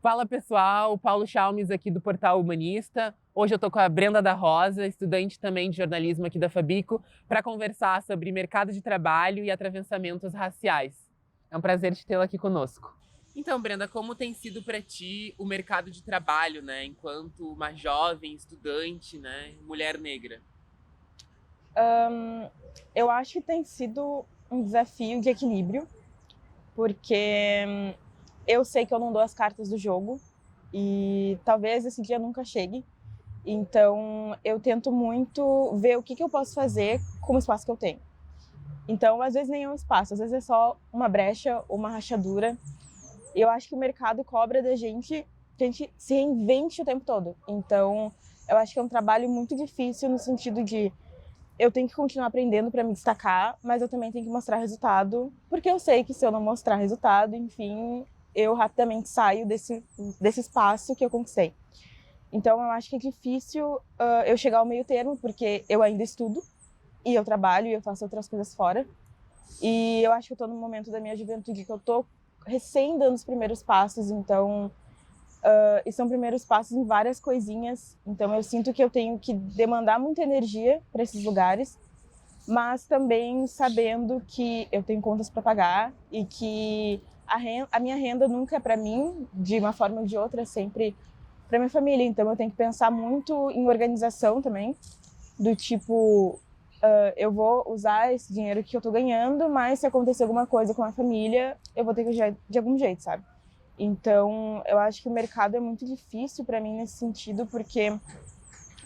Fala pessoal, Paulo Chalmes aqui do Portal Humanista. Hoje eu tô com a Brenda da Rosa, estudante também de jornalismo aqui da Fabico, para conversar sobre mercado de trabalho e atravessamentos raciais. É um prazer te tê-la aqui conosco. Então, Brenda, como tem sido para ti o mercado de trabalho, né, enquanto uma jovem estudante, né, mulher negra? Eu acho que tem sido um desafio de equilíbrio, porque eu sei que eu não dou as cartas do jogo e talvez esse dia nunca chegue. Então, eu tento muito ver o que eu posso fazer com o espaço que eu tenho. Então, às vezes nem é um espaço, às vezes é só uma brecha, uma rachadura. E eu acho que o mercado cobra da gente que a gente se reinvente o tempo todo. Então, eu acho que é um trabalho muito difícil no sentido de eu tenho que continuar aprendendo para me destacar, mas eu também tenho que mostrar resultado, porque eu sei que se eu não mostrar resultado, enfim, eu rapidamente saio desse espaço que eu conquistei. Então, eu acho que é difícil eu chegar ao meio termo, porque eu ainda estudo, e eu trabalho, e eu faço outras coisas fora. E eu acho que eu tô num momento da minha juventude que eu tô recém dando os primeiros passos, então e são primeiros passos em várias coisinhas, então eu sinto que eu tenho que demandar muita energia para esses lugares, mas também sabendo que eu tenho contas para pagar e que a minha renda nunca é para mim, de uma forma ou de outra, é sempre para minha família. Então eu tenho que pensar muito em organização também, do tipo, eu vou usar esse dinheiro que eu tô ganhando, mas se acontecer alguma coisa com a família, eu vou ter que agir de algum jeito, sabe? Então, eu acho que o mercado é muito difícil para mim nesse sentido, porque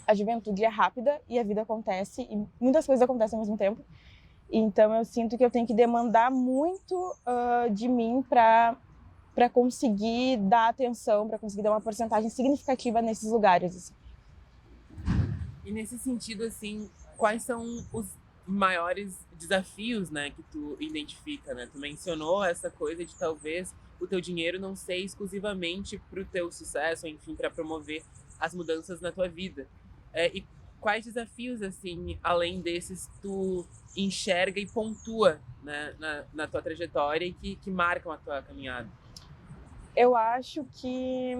a juventude é rápida e a vida acontece e muitas coisas acontecem ao mesmo tempo. Então, eu sinto que eu tenho que demandar muito de mim para conseguir dar atenção, para conseguir dar uma porcentagem significativa nesses lugares. Assim. E nesse sentido, assim, quais são os maiores desafios, né, que tu identifica, né? Tu mencionou essa coisa de talvez o teu dinheiro não ser exclusivamente para o teu sucesso, enfim, para promover as mudanças na tua vida. E quais desafios, assim, além desses, tu enxerga e pontua, né, na tua trajetória e que marcam a tua caminhada? Eu acho que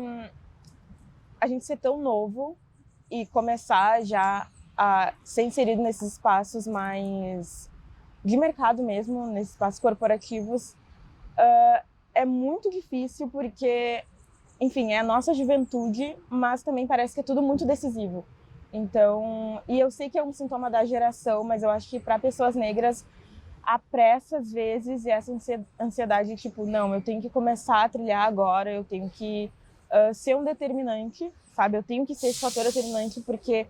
a gente ser tão novo e começar já a ser inserido nesses espaços mais de mercado mesmo, nesses espaços corporativos, é muito difícil porque, enfim, é a nossa juventude, mas também parece que é tudo muito decisivo. Então, e eu sei que é um sintoma da geração, mas eu acho que para pessoas negras a pressa às vezes e essa ansiedade tipo, não, eu tenho que começar a trilhar agora, eu tenho que ser um determinante, sabe? Eu tenho que ser esse fator determinante porque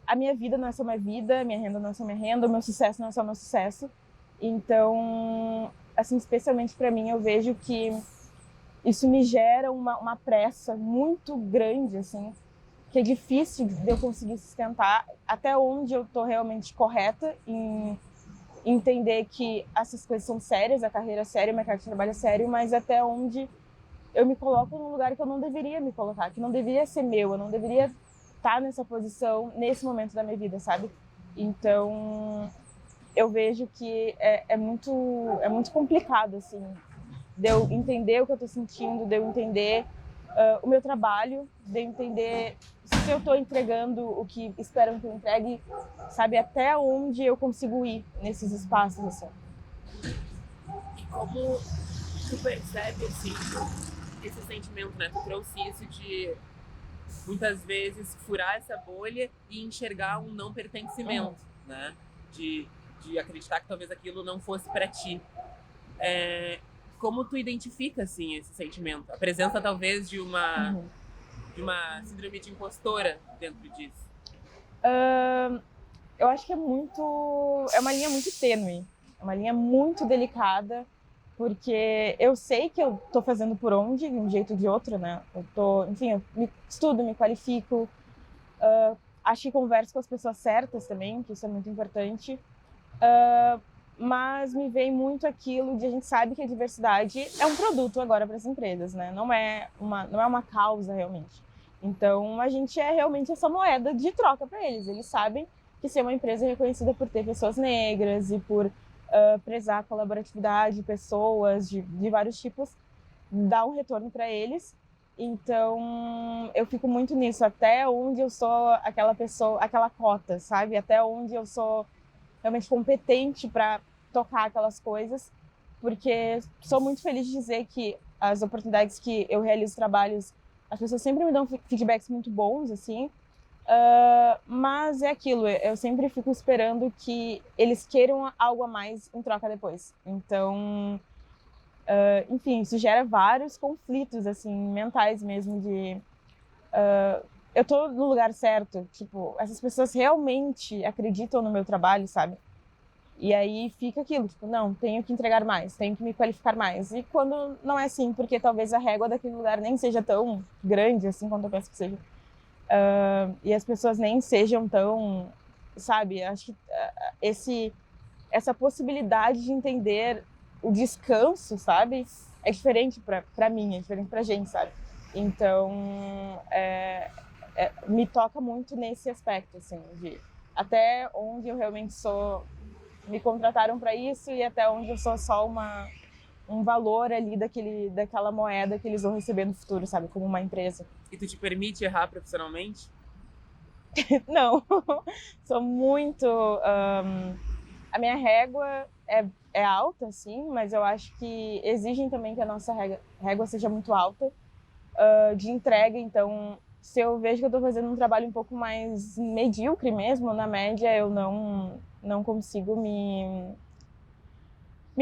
a minha vida não é só minha vida, a minha renda não é só minha renda, o meu sucesso não é só meu sucesso. Então, assim, especialmente para mim, eu vejo que isso me gera uma pressa muito grande, assim, que é difícil de eu conseguir sustentar até onde eu tô realmente correta em entender que essas coisas são sérias, a carreira é séria, o mercado de trabalho é sério, mas até onde eu me coloco num lugar que eu não deveria me colocar, que não deveria ser meu, eu não deveria estar nessa posição nesse momento da minha vida, sabe? Então, eu vejo que é muito complicado, assim, de eu entender o que eu tô sentindo, de eu entender o meu trabalho, de eu entender se eu tô entregando o que esperam que eu entregue, sabe? Até onde eu consigo ir nesses espaços, assim. E como tu percebe, assim, esse sentimento, né? Tu trouxe isso de muitas vezes furar essa bolha e enxergar um não pertencimento, né? De, de acreditar que talvez aquilo não fosse para ti. Como tu identifica, assim, esse sentimento? A presença, talvez, de uma síndrome de impostora dentro disso? Eu acho que é uma linha muito tênue, é uma linha muito delicada, porque eu sei que eu tô fazendo por onde, de um jeito ou de outro, né? Enfim, eu estudo, me qualifico, acho que converso com as pessoas certas também, que isso é muito importante. Mas me vem muito aquilo de a gente sabe que a diversidade é um produto agora para as empresas, né? Não é uma causa realmente. Então a gente é realmente essa moeda de troca para eles. Eles sabem que ser uma empresa reconhecida por ter pessoas negras e por prezar a colaboratividade, pessoas de vários tipos, dá um retorno para eles. Então, eu fico muito nisso, até onde eu sou aquela pessoa, aquela cota, sabe? Até onde eu sou realmente competente para tocar aquelas coisas, porque sou muito feliz de dizer que as oportunidades que eu realizo trabalhos, as pessoas sempre me dão feedbacks muito bons, assim, mas é aquilo, eu sempre fico esperando que eles queiram algo a mais em troca depois. Então, enfim, isso gera vários conflitos, assim, mentais mesmo, de eu tô no lugar certo, tipo, essas pessoas realmente acreditam no meu trabalho, sabe? E aí fica aquilo, tipo, não, tenho que entregar mais, tenho que me qualificar mais. E quando não é assim, porque talvez a régua daquele lugar nem seja tão grande assim quanto eu penso que seja. E as pessoas nem sejam tão, sabe? Acho que essa possibilidade de entender o descanso, sabe? É diferente pra mim, é diferente pra gente, sabe? Então, me toca muito nesse aspecto, assim, de até onde eu realmente sou, me contrataram para isso e até onde eu sou só um valor ali daquela moeda que eles vão receber no futuro, sabe? Como uma empresa. E tu te permite errar profissionalmente? Não, sou muito... a minha régua é alta, sim, mas eu acho que exigem também que a nossa régua seja muito alta de entrega. Então, se eu vejo que eu estou fazendo um trabalho um pouco mais medíocre mesmo, na média, eu não consigo me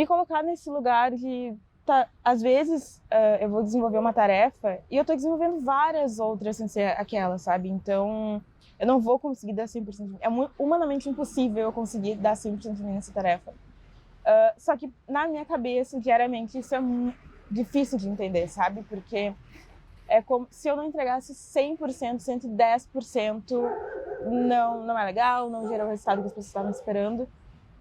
colocar nesse lugar de... Tá, às vezes, eu vou desenvolver uma tarefa e eu estou desenvolvendo várias outras sem ser aquela, sabe? Então, eu não vou conseguir dar 100% de mim. É humanamente impossível eu conseguir dar 100% de mim nessa tarefa. Só que, na minha cabeça, diariamente, isso é difícil de entender, sabe? Porque é como se eu não entregasse 100%, 110%, não é legal, não gera o resultado que as pessoas estavam esperando.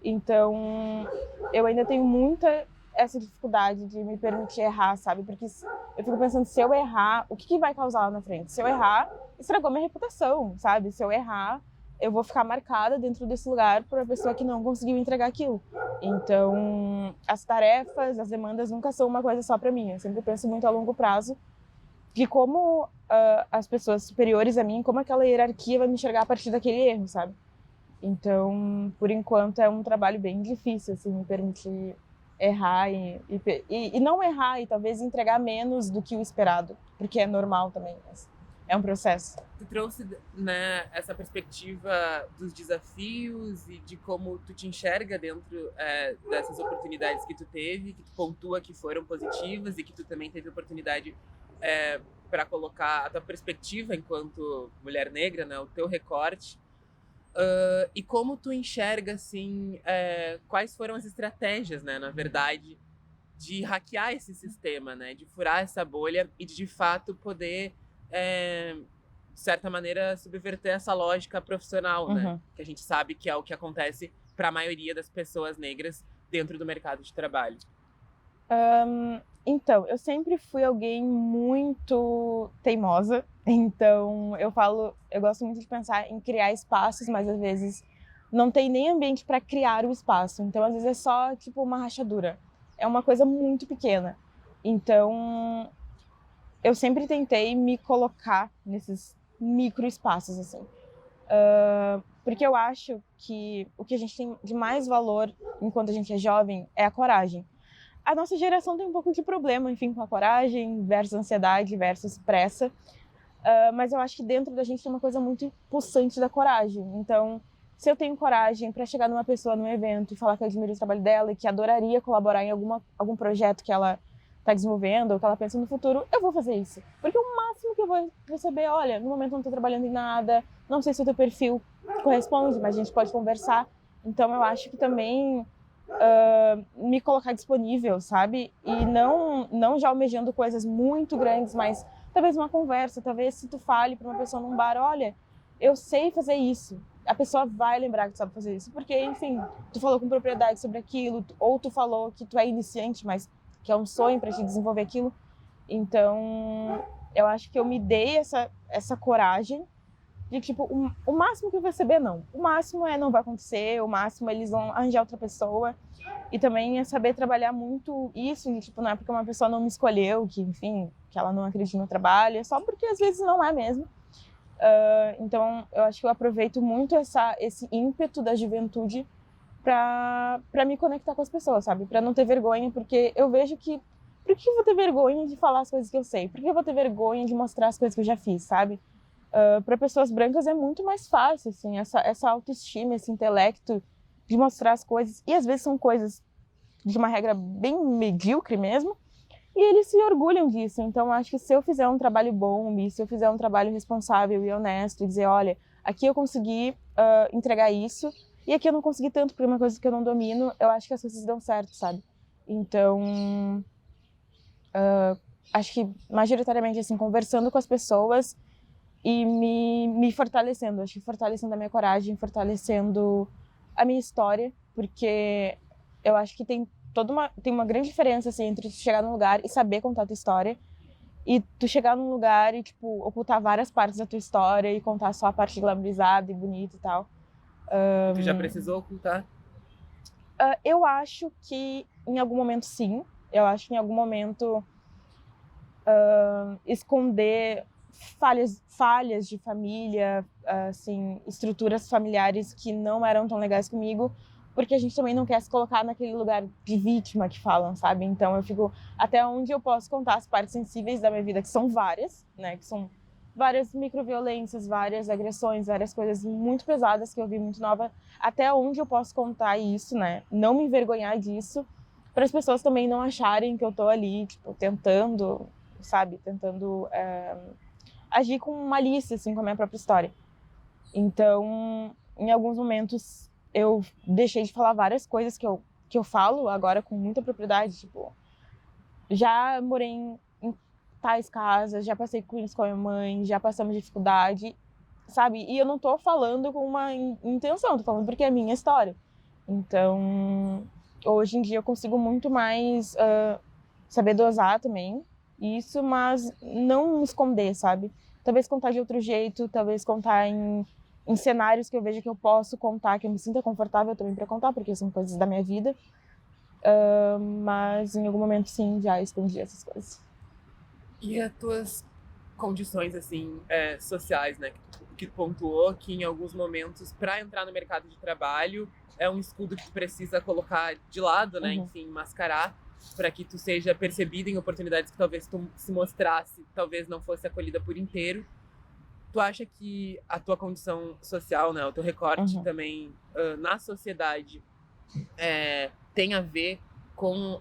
Então, eu ainda tenho muita essa dificuldade de me permitir errar, sabe? Porque eu fico pensando, se eu errar, o que vai causar lá na frente? Se eu errar, estragou minha reputação, sabe? Se eu errar, eu vou ficar marcada dentro desse lugar por uma pessoa que não conseguiu entregar aquilo. Então, as tarefas, as demandas nunca são uma coisa só para mim. Eu sempre penso muito a longo prazo de como as pessoas superiores a mim, como aquela hierarquia vai me enxergar a partir daquele erro, sabe? Então, por enquanto, é um trabalho bem difícil, assim, me permitir errar e não errar e talvez entregar menos do que o esperado, porque é normal também, mas é um processo. Tu trouxe, né, essa perspectiva dos desafios e de como tu te enxerga dentro dessas oportunidades que tu teve, que tu pontua que foram positivas e que tu também teve oportunidade para colocar a tua perspectiva enquanto mulher negra, né, o teu recorte. E como tu enxerga, assim, quais foram as estratégias, né, na verdade, de hackear esse sistema, né, de furar essa bolha e de fato poder, de certa maneira, subverter essa lógica profissional, né, que a gente sabe que é o que acontece para a maioria das pessoas negras dentro do mercado de trabalho. Então, eu sempre fui alguém muito teimosa, então eu gosto muito de pensar em criar espaços, mas às vezes não tem nem ambiente para criar o espaço, então às vezes é só tipo uma rachadura, é uma coisa muito pequena. Então, eu sempre tentei me colocar nesses micro espaços, assim, porque eu acho que o que a gente tem de mais valor enquanto a gente é jovem é a coragem. A nossa geração tem um pouco de problema, enfim, com a coragem versus ansiedade versus pressa, mas eu acho que dentro da gente tem uma coisa muito pulsante da coragem. Então, se eu tenho coragem para chegar numa pessoa num evento e falar que eu admiro o trabalho dela e que adoraria colaborar em algum projeto que ela está desenvolvendo ou que ela pensa no futuro, eu vou fazer isso. Porque o máximo que eu vou receber, olha, no momento eu não estou trabalhando em nada, não sei se o teu perfil corresponde, mas a gente pode conversar. Então, eu acho que também me colocar disponível, sabe? E não já almejando coisas muito grandes, mas talvez uma conversa, talvez se tu fale para uma pessoa num bar, olha, eu sei fazer isso. A pessoa vai lembrar que tu sabe fazer isso, porque, enfim, tu falou com propriedade sobre aquilo, ou tu falou que tu é iniciante, mas que é um sonho para te desenvolver aquilo. Então, eu acho que eu me dei essa coragem de tipo, o máximo que eu vou receber, não. O máximo não vai acontecer, o máximo eles vão arranjar outra pessoa. E também é saber trabalhar muito isso, de, tipo, não é porque uma pessoa não me escolheu, que, enfim, que ela não acredita no meu trabalho, é só porque às vezes não é mesmo. Então, eu acho que eu aproveito muito esse ímpeto da juventude para me conectar com as pessoas, sabe? Para não ter vergonha, porque eu vejo que por que eu vou ter vergonha de falar as coisas que eu sei? Por que eu vou ter vergonha de mostrar as coisas que eu já fiz, sabe? Para pessoas brancas é muito mais fácil, assim, essa autoestima, esse intelecto de mostrar as coisas. E às vezes são coisas de uma regra bem medíocre mesmo, e eles se orgulham disso. Então, acho que se eu fizer um trabalho bom, e se eu fizer um trabalho responsável e honesto, e dizer, olha, aqui eu consegui entregar isso, e aqui eu não consegui tanto por uma coisa que eu não domino, eu acho que as coisas dão certo, sabe? Então, acho que majoritariamente, assim, conversando com as pessoas e me fortalecendo. Acho que fortalecendo a minha coragem, fortalecendo a minha história, porque eu acho que tem uma grande diferença, assim, entre tu chegar num lugar e saber contar a tua história e tu chegar num lugar e, tipo, ocultar várias partes da tua história e contar só a parte glamourizada e bonita e tal. Tu já precisou ocultar? Eu acho que em algum momento sim. Eu acho que em algum momento esconder falhas de família, assim, estruturas familiares que não eram tão legais comigo, porque a gente também não quer se colocar naquele lugar de vítima que falam, sabe? Então eu fico até onde eu posso contar as partes sensíveis da minha vida, que são várias, né? Que são várias microviolências, várias agressões, várias coisas muito pesadas que eu vi muito nova, até onde eu posso contar isso, né? Não me envergonhar disso, para as pessoas também não acharem que eu tô ali, tipo, tentando, sabe? Tentando agir com malícia, assim, com a minha própria história. Então, em alguns momentos, eu deixei de falar várias coisas que eu falo agora com muita propriedade, tipo, já morei em tais casas, já passei com isso com a minha mãe, já passamos dificuldade, sabe? E eu não tô falando com uma intenção, tô falando porque é a minha história. Então, hoje em dia eu consigo muito mais saber dosar também isso, mas não me esconder, sabe? Talvez contar de outro jeito, talvez contar em cenários que eu vejo que eu posso contar, que eu me sinta confortável também para contar, porque são coisas da minha vida. Mas em algum momento, sim, já escondi essas coisas. E as tuas condições, assim, sociais, né? Que tu pontuou que em alguns momentos, para entrar no mercado de trabalho, é um escudo que tu precisa colocar de lado, né? Uhum. Enfim, mascarar, para que tu seja percebida em oportunidades que talvez tu se mostrasse, talvez não fosse acolhida por inteiro. Tu acha que a tua condição social, né? O teu recorte Uhum. também na sociedade tem a ver com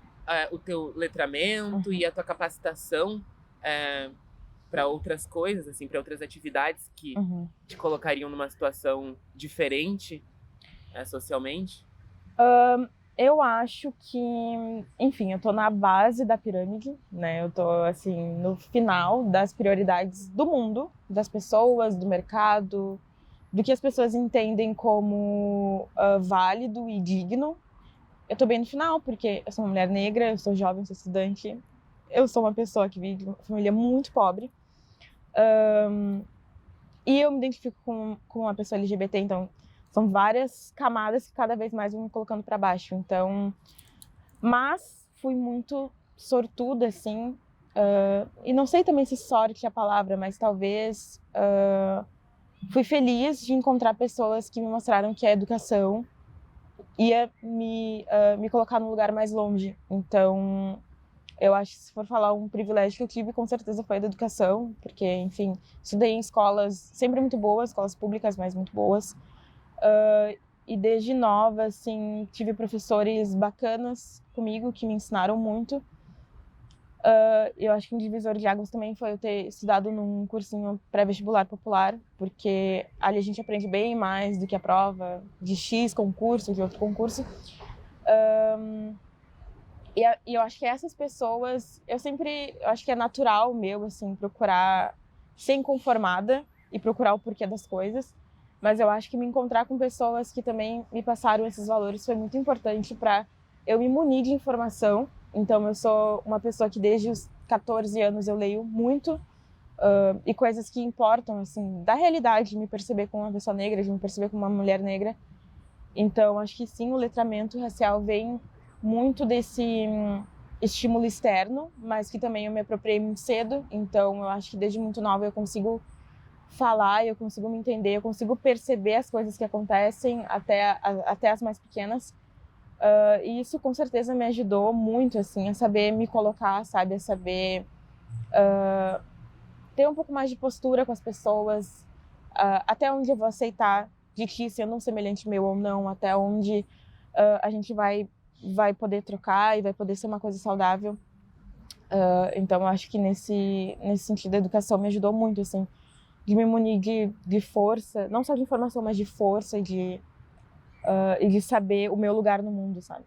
o teu letramento e a tua capacitação para outras coisas, assim, para outras atividades que te colocariam numa situação diferente socialmente? Eu acho que, enfim, eu tô na base da pirâmide, né? Eu tô, assim, no final das prioridades do mundo, das pessoas, do mercado, do que as pessoas entendem como válido e digno. Eu tô bem no final, porque eu sou uma mulher negra, eu sou jovem, sou estudante, eu sou uma pessoa que vive de uma família muito pobre. E eu me identifico com uma pessoa LGBT, então são várias camadas que cada vez mais vão me colocando para baixo. Então, mas fui muito sortuda, assim, e não sei também se sorte é a palavra, mas talvez fui feliz de encontrar pessoas que me mostraram que a educação ia me colocar num lugar mais longe. Então, eu acho que se for falar um privilégio que eu tive, com certeza foi a da educação, porque, enfim, estudei em escolas sempre muito boas, escolas públicas, mas muito boas. E desde nova, assim, tive professores bacanas comigo, que me ensinaram muito. Eu acho que um divisor de águas também foi eu ter estudado num cursinho pré-vestibular popular, porque ali a gente aprende bem mais do que a prova de X concurso, de outro concurso. E eu acho que essas pessoas, eu acho que é natural meu, assim, procurar ser inconformada e procurar o porquê das coisas. Mas eu acho que me encontrar com pessoas que também me passaram esses valores foi muito importante para eu me munir de informação. Então eu sou uma pessoa que desde os 14 anos eu leio muito, e coisas que importam, assim, da realidade, de me perceber como uma pessoa negra, de me perceber como uma mulher negra. Então, acho que sim, o letramento racial vem muito desse estímulo externo, mas que também eu me apropriei muito cedo. Então, eu acho que desde muito nova eu consigo falar, eu consigo me entender, eu consigo perceber as coisas que acontecem, até as mais pequenas. E isso, com certeza, me ajudou muito, assim, a saber me colocar, sabe? A saber ter um pouco mais de postura com as pessoas, até onde eu vou aceitar de que sendo um semelhante meu ou não, até onde a gente vai poder trocar e vai poder ser uma coisa saudável. Então, eu acho que nesse sentido, a educação me ajudou muito, assim, de me munir de força, não só de informação, mas de força e de saber o meu lugar no mundo, sabe?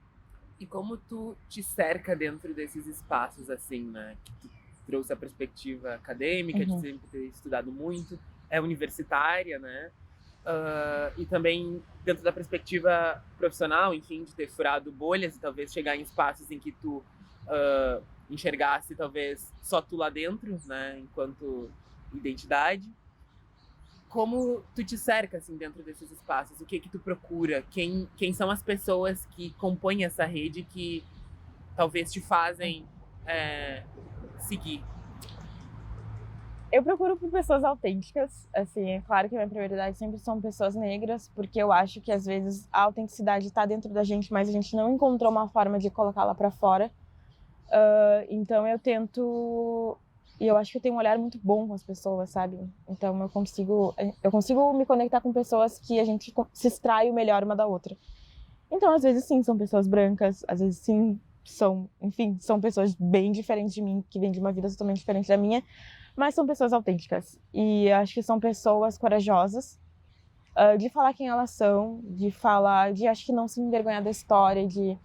E como tu te cerca dentro desses espaços, assim, né? Que tu trouxe a perspectiva acadêmica, de sempre ter estudado muito, é universitária, né? E também dentro da perspectiva profissional, enfim, de ter furado bolhas e talvez chegar em espaços em que tu enxergasse talvez só tu lá dentro, né? Enquanto identidade. Como tu te cerca, assim, dentro desses espaços? O que tu procura? Quem são as pessoas que compõem essa rede que talvez te fazem seguir? Eu procuro por pessoas autênticas, assim, é claro que a minha prioridade sempre são pessoas negras, porque eu acho que às vezes a autenticidade está dentro da gente, mas a gente não encontrou uma forma de colocá-la para fora. Então eu tento, e eu acho que eu tenho um olhar muito bom com as pessoas, sabe? Então eu consigo me conectar com pessoas que a gente se extrai o melhor uma da outra. Então às vezes sim, são pessoas brancas, às vezes sim, são pessoas bem diferentes de mim, que vêm de uma vida totalmente diferente da minha, mas são pessoas autênticas. E acho que são pessoas corajosas de falar quem elas são, de acho que não se envergonhar da história, que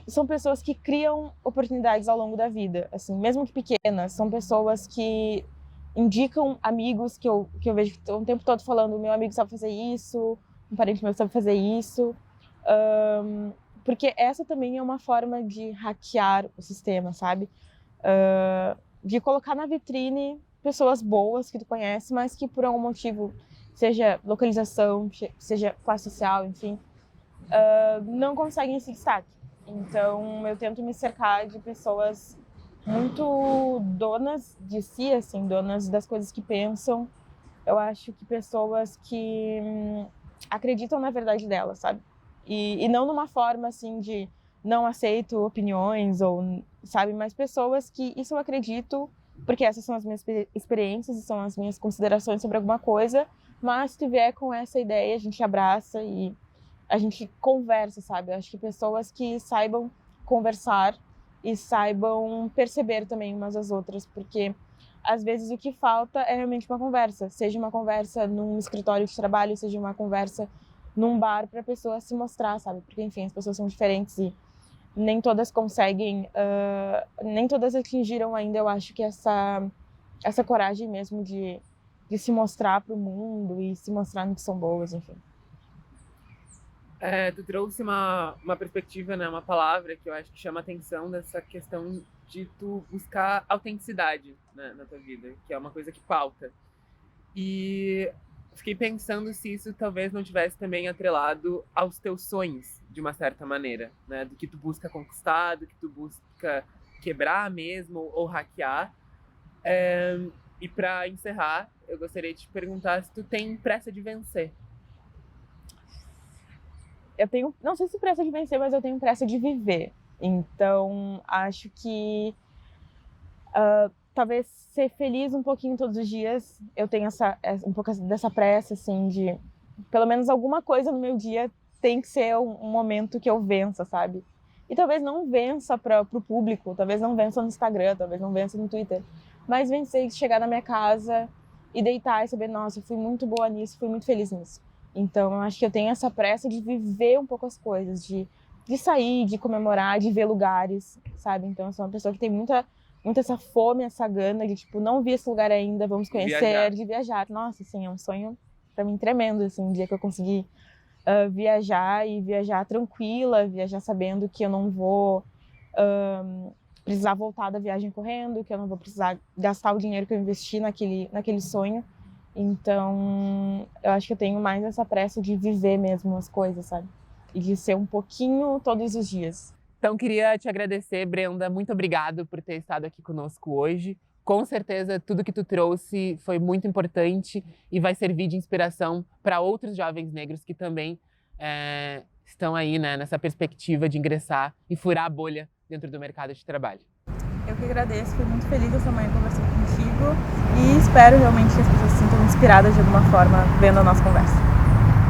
são pessoas que criam oportunidades ao longo da vida, assim, mesmo que pequenas. São pessoas que indicam amigos que eu vejo que estão o tempo todo falando: meu amigo sabe fazer isso, um parente meu sabe fazer isso. Porque essa também é uma forma de hackear o sistema, sabe? De colocar na vitrine pessoas boas que tu conhece, mas que por algum motivo, seja localização, seja classe social, enfim, não conseguem esse destaque. Então eu tento me cercar de pessoas muito donas de si, assim, donas das coisas que pensam. Eu acho que pessoas que acreditam na verdade delas, sabe? E não numa forma assim de não aceito opiniões ou, sabe, mas pessoas que isso eu acredito porque essas são as minhas experiências e são as minhas considerações sobre alguma coisa, mas se tiver com essa ideia a gente abraça e a gente conversa, sabe? Eu acho que pessoas que saibam conversar e saibam perceber também umas às outras, porque às vezes o que falta é realmente uma conversa, seja uma conversa num escritório de trabalho, seja uma conversa num bar para a pessoa se mostrar, sabe? Porque, enfim, as pessoas são diferentes e nem todas conseguem, nem todas atingiram ainda, eu acho que essa coragem mesmo de se mostrar para o mundo e se mostrar no que são boas, enfim. Tu trouxe uma perspectiva, né, uma palavra que eu acho que chama atenção dessa questão de tu buscar autenticidade, né, na tua vida, que é uma coisa que pauta. E fiquei pensando se isso talvez não tivesse também atrelado aos teus sonhos, de uma certa maneira, né, do que tu busca conquistar, do que tu busca quebrar mesmo ou hackear. E para encerrar, eu gostaria de te perguntar se tu tem pressa de vencer. Eu tenho, não sei se pressa de vencer, mas eu tenho pressa de viver. Então, acho que talvez ser feliz um pouquinho todos os dias. Eu tenho um pouco dessa pressa, assim, de pelo menos alguma coisa no meu dia tem que ser um momento que eu vença, sabe? E talvez não vença para o público, talvez não vença no Instagram, talvez não vença no Twitter, mas vencer e chegar na minha casa e deitar e saber: nossa, eu fui muito boa nisso, fui muito feliz nisso. Então, eu acho que eu tenho essa pressa de viver um pouco as coisas, de sair, de comemorar, de ver lugares, sabe? Então, eu sou uma pessoa que tem muita essa fome, essa gana de, tipo, não vi esse lugar ainda, vamos conhecer, de viajar. Nossa, assim, é um sonho pra mim tremendo, assim, um dia que eu conseguir viajar e viajar tranquila, viajar sabendo que eu não vou precisar voltar da viagem correndo, que eu não vou precisar gastar o dinheiro que eu investi naquele sonho. Então, eu acho que eu tenho mais essa pressa de viver mesmo as coisas, sabe? E de ser um pouquinho todos os dias. Então, queria te agradecer, Brenda. Muito obrigado por ter estado aqui conosco hoje. Com certeza, tudo que tu trouxe foi muito importante e vai servir de inspiração para outros jovens negros que também estão aí, né, nessa perspectiva de ingressar e furar a bolha dentro do mercado de trabalho. Eu que agradeço, fui muito feliz essa manhã conversando contigo e espero realmente que as pessoas se sintam inspiradas de alguma forma vendo a nossa conversa.